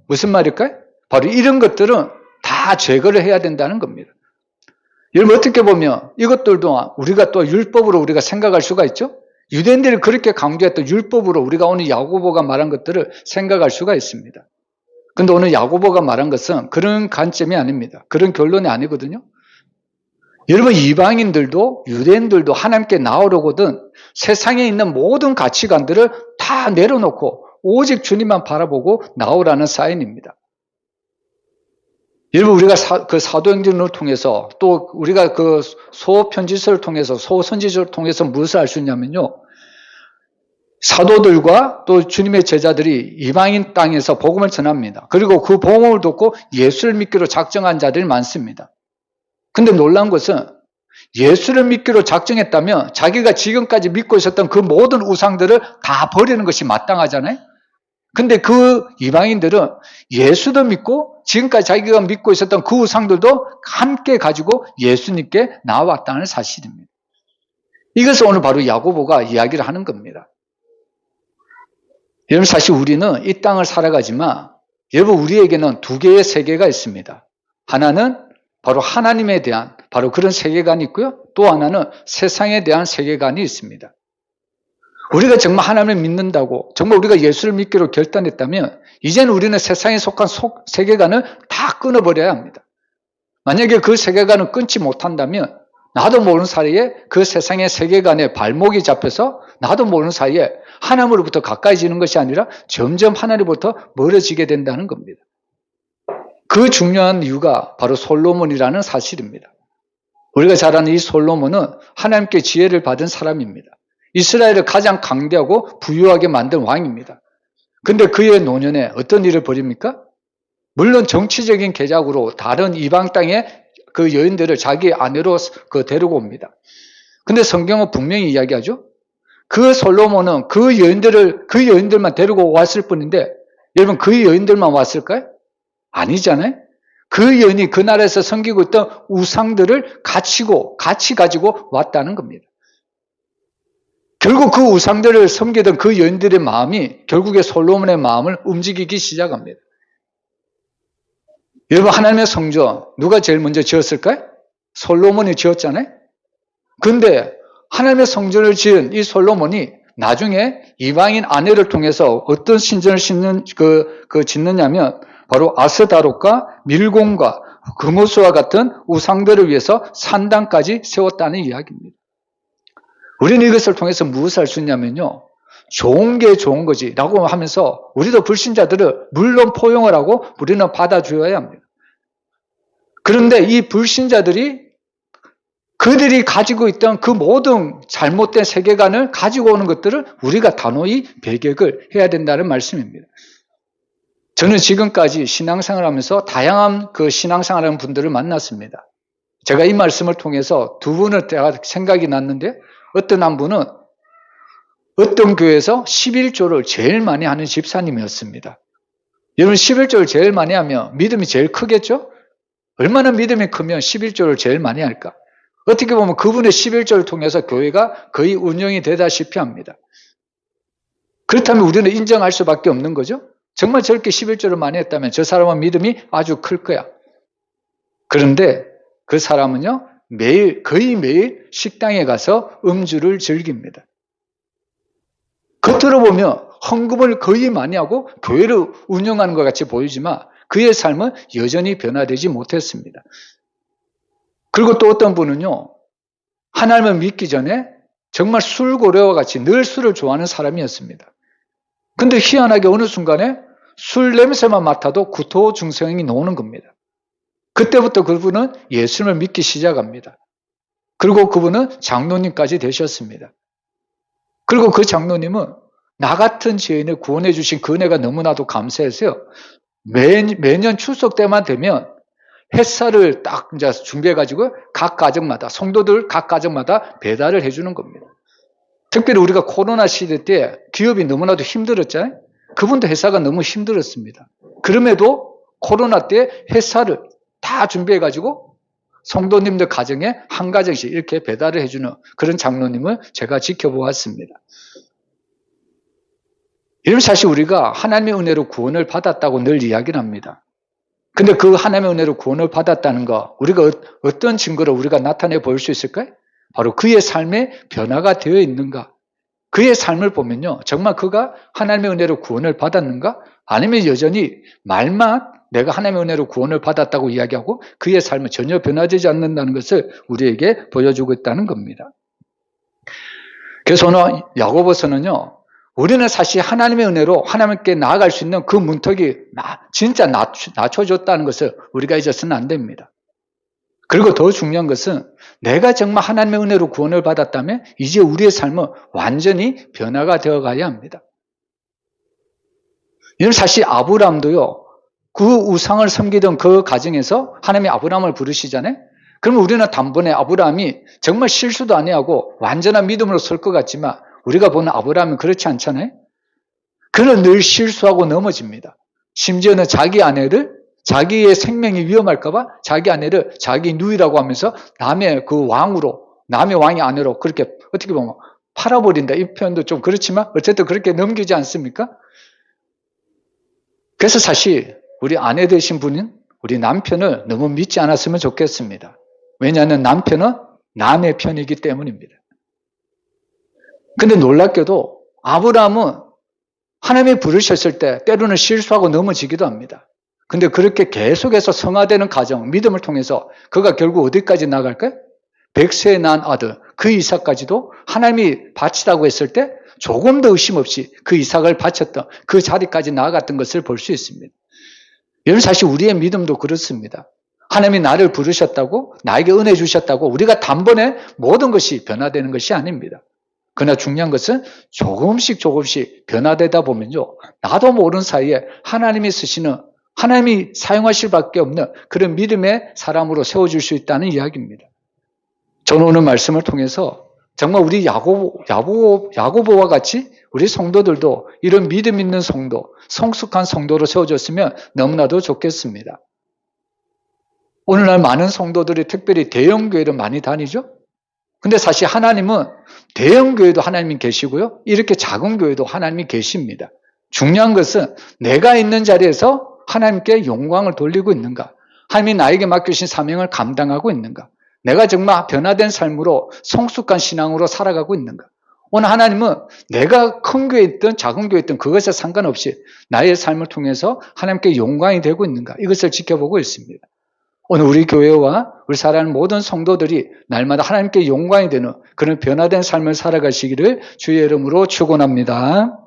무슨 말일까요? 바로 이런 것들은 다 제거를 해야 된다는 겁니다. 여러분, 어떻게 보면 이것들도 우리가 또 율법으로 우리가 생각할 수가 있죠? 유대인들이 그렇게 강조했던 율법으로 우리가 오늘 야고보가 말한 것들을 생각할 수가 있습니다. 근데 오늘 야고보가 말한 것은 그런 관점이 아닙니다. 그런 결론이 아니거든요. 여러분, 이방인들도 유대인들도 하나님께 나오려거든 세상에 있는 모든 가치관들을 다 내려놓고 오직 주님만 바라보고 나오라는 사인입니다. 여러분, 우리가 그 사도행전을 통해서 또 우리가 그 소편지서를 통해서 소선지서를 통해서 무엇을 알 수 있냐면요, 사도들과 또 주님의 제자들이 이방인 땅에서 복음을 전합니다. 그리고 그 복음을 듣고 예수를 믿기로 작정한 자들이 많습니다. 근데 놀라운 것은 예수를 믿기로 작정했다면 자기가 지금까지 믿고 있었던 그 모든 우상들을 다 버리는 것이 마땅하잖아요. 근데 그 이방인들은 예수도 믿고 지금까지 자기가 믿고 있었던 그 우상들도 함께 가지고 예수님께 나왔다는 사실입니다. 이것을 오늘 바로 야고보가 이야기를 하는 겁니다. 여러분, 사실 우리는 이 땅을 살아가지만 여러분, 우리에게는 두 개의 세계가 있습니다. 하나는 바로 하나님에 대한 바로 그런 세계관이 있고요. 또 하나는 세상에 대한 세계관이 있습니다. 우리가 정말 하나님을 믿는다고 정말 우리가 예수를 믿기로 결단했다면 이제는 우리는 세상에 속한 세계관을 다 끊어버려야 합니다. 만약에 그 세계관을 끊지 못한다면 나도 모르는 사이에 그 세상의 세계관에 발목이 잡혀서 나도 모르는 사이에 하나님으로부터 가까이지는 것이 아니라 점점 하나님으로부터 멀어지게 된다는 겁니다. 그 중요한 이유가 바로 솔로몬이라는 사실입니다. 우리가 잘 아는 이 솔로몬은 하나님께 지혜를 받은 사람입니다. 이스라엘을 가장 강대하고 부유하게 만든 왕입니다. 근데 그의 노년에 어떤 일을 벌입니까? 물론 정치적인 계략으로 다른 이방 땅의 그 여인들을 자기 아내로 데리고 옵니다. 근데 성경은 분명히 이야기하죠. 그 솔로몬은 그 여인들만 데리고 왔을 뿐인데 여러분, 그 여인들만 왔을까요? 아니잖아요. 그 여인이 그 나라에서 섬기고 있던 우상들을 같이 가지고 왔다는 겁니다. 결국 그 우상들을 섬기던 그 여인들의 마음이 결국에 솔로몬의 마음을 움직이기 시작합니다. 여러분, 하나님의 성전 누가 제일 먼저 지었을까요? 솔로몬이 지었잖아요. 그런데 하나님의 성전을 지은 이 솔로몬이 나중에 이방인 아내를 통해서 어떤 신전을 짓느냐면 바로 아스다롯과 밀공과 금오수와 같은 우상들을 위해서 산당까지 세웠다는 이야기입니다. 우리는 이것을 통해서 무엇을 할 수 있냐면요, 좋은 게 좋은 거지 라고 하면서 우리도 불신자들을 물론 포용을 하고 우리는 받아줘야 합니다. 그런데 이 불신자들이 그들이 가지고 있던 그 모든 잘못된 세계관을 가지고 오는 것들을 우리가 단호히 배격을 해야 된다는 말씀입니다. 저는 지금까지 신앙생활을 하면서 다양한 그 신앙생활하는 분들을 만났습니다. 제가 이 말씀을 통해서 두 분을 제가 생각이 났는데, 어떤 한 분은 어떤 교회에서 11조를 제일 많이 하는 집사님이었습니다. 여러분, 11조를 제일 많이 하면 믿음이 제일 크겠죠? 얼마나 믿음이 크면 11조를 제일 많이 할까? 어떻게 보면 그분의 11조를 통해서 교회가 거의 운영이 되다시피 합니다. 그렇다면 우리는 인정할 수밖에 없는 거죠. 정말 저렇게 11조를 많이 했다면 저 사람은 믿음이 아주 클 거야. 그런데 그 사람은요, 거의 매일 식당에 가서 음주를 즐깁니다. 겉으로 보면 헌금을 거의 많이 하고 교회를 운영하는 것 같이 보이지만 그의 삶은 여전히 변화되지 못했습니다. 그리고 또 어떤 분은요, 하나님을 믿기 전에 정말 술고래와 같이 늘 술을 좋아하는 사람이었습니다. 근데 희한하게 어느 순간에 술 냄새만 맡아도 구토 증상이 나오는 겁니다. 그때부터 그분은 예수님을 믿기 시작합니다. 그리고 그분은 장로님까지 되셨습니다. 그리고 그 장로님은 나 같은 죄인을 구원해 주신 그 은혜가 너무나도 감사해서요, 매년 추석 때만 되면 햇살을 딱 이제 준비해가지고 각 가정마다, 성도들 각 가정마다 배달을 해주는 겁니다. 특별히 우리가 코로나 시대 때 기업이 너무나도 힘들었잖아요. 그분도 회사가 너무 힘들었습니다. 그럼에도 코로나 때 햇살을 다 준비해가지고 성도님들 가정에 한 가정씩 이렇게 배달을 해주는 그런 장로님을 제가 지켜보았습니다. 이러면 사실 우리가 하나님의 은혜로 구원을 받았다고 늘 이야기를 합니다. 근데 그 하나님의 은혜로 구원을 받았다는 거, 우리가 어떤 증거로 우리가 나타내 보일 수 있을까요? 바로 그의 삶에 변화가 되어 있는가? 그의 삶을 보면요, 정말 그가 하나님의 은혜로 구원을 받았는가? 아니면 여전히 말만 내가 하나님의 은혜로 구원을 받았다고 이야기하고 그의 삶은 전혀 변화되지 않는다는 것을 우리에게 보여주고 있다는 겁니다. 그래서 오늘 야고보서는요, 우리는 사실 하나님의 은혜로 하나님께 나아갈 수 있는 그 문턱이 진짜 낮춰줬다는 것을 우리가 잊어서는 안 됩니다. 그리고 더 중요한 것은 내가 정말 하나님의 은혜로 구원을 받았다면 이제 우리의 삶은 완전히 변화가 되어 가야 합니다. 여러분 사실 아브라함도요. 그 우상을 섬기던 그 가정에서 하나님이 아브라함을 부르시잖아요. 그러면 우리는 단번에 아브라함이 정말 실수도 아니하고 완전한 믿음으로 설 것 같지만 우리가 보는 아브라함은 그렇지 않잖아요. 그는 늘 실수하고 넘어집니다. 심지어는 자기 아내를 자기의 생명이 위험할까 봐 자기 아내를 자기 누이라고 하면서 남의 그 왕으로 남의 왕의 아내로 그렇게 어떻게 보면 팔아버린다. 이 표현도 좀 그렇지만 어쨌든 그렇게 넘기지 않습니까? 그래서 사실 우리 아내 되신 분은 우리 남편을 너무 믿지 않았으면 좋겠습니다. 왜냐하면 남편은 남의 편이기 때문입니다. 근데 놀랍게도 아브라함은 하나님이 부르셨을 때 때로는 실수하고 넘어지기도 합니다. 근데 그렇게 계속해서 성화되는 과정, 믿음을 통해서 그가 결국 어디까지 나갈까요? 100세에 낳은 아들, 그 이삭까지도 하나님이 바치라고 했을 때 조금 더 의심 없이 그 이삭을 바쳤던 그 자리까지 나아갔던 것을 볼 수 있습니다. 여러분 사실 우리의 믿음도 그렇습니다. 하나님이 나를 부르셨다고 나에게 은혜 주셨다고 우리가 단번에 모든 것이 변화되는 것이 아닙니다. 그러나 중요한 것은 조금씩 변화되다 보면요. 나도 모르는 사이에 하나님이 쓰시는 하나님이 사용하실 밖에 없는 그런 믿음의 사람으로 세워줄 수 있다는 이야기입니다. 저는 오늘 말씀을 통해서 정말 우리 야고보와 같이 우리 성도들도 이런 믿음 있는 성도, 성숙한 성도로 세워졌으면 너무나도 좋겠습니다. 오늘날 많은 성도들이 특별히 대형교회를 많이 다니죠? 근데 사실 하나님은 대형교회도 하나님이 계시고요. 이렇게 작은 교회도 하나님이 계십니다. 중요한 것은 내가 있는 자리에서 하나님께 영광을 돌리고 있는가? 하나님이 나에게 맡기신 사명을 감당하고 있는가? 내가 정말 변화된 삶으로 성숙한 신앙으로 살아가고 있는가? 오늘 하나님은 내가 큰 교회에 있든 작은 교회에 있든 그것에 상관없이 나의 삶을 통해서 하나님께 영광이 되고 있는가? 이것을 지켜보고 있습니다. 오늘 우리 교회와 우리 사랑하는 모든 성도들이 날마다 하나님께 영광이 되는 그런 변화된 삶을 살아가시기를 주의 이름으로 축원합니다.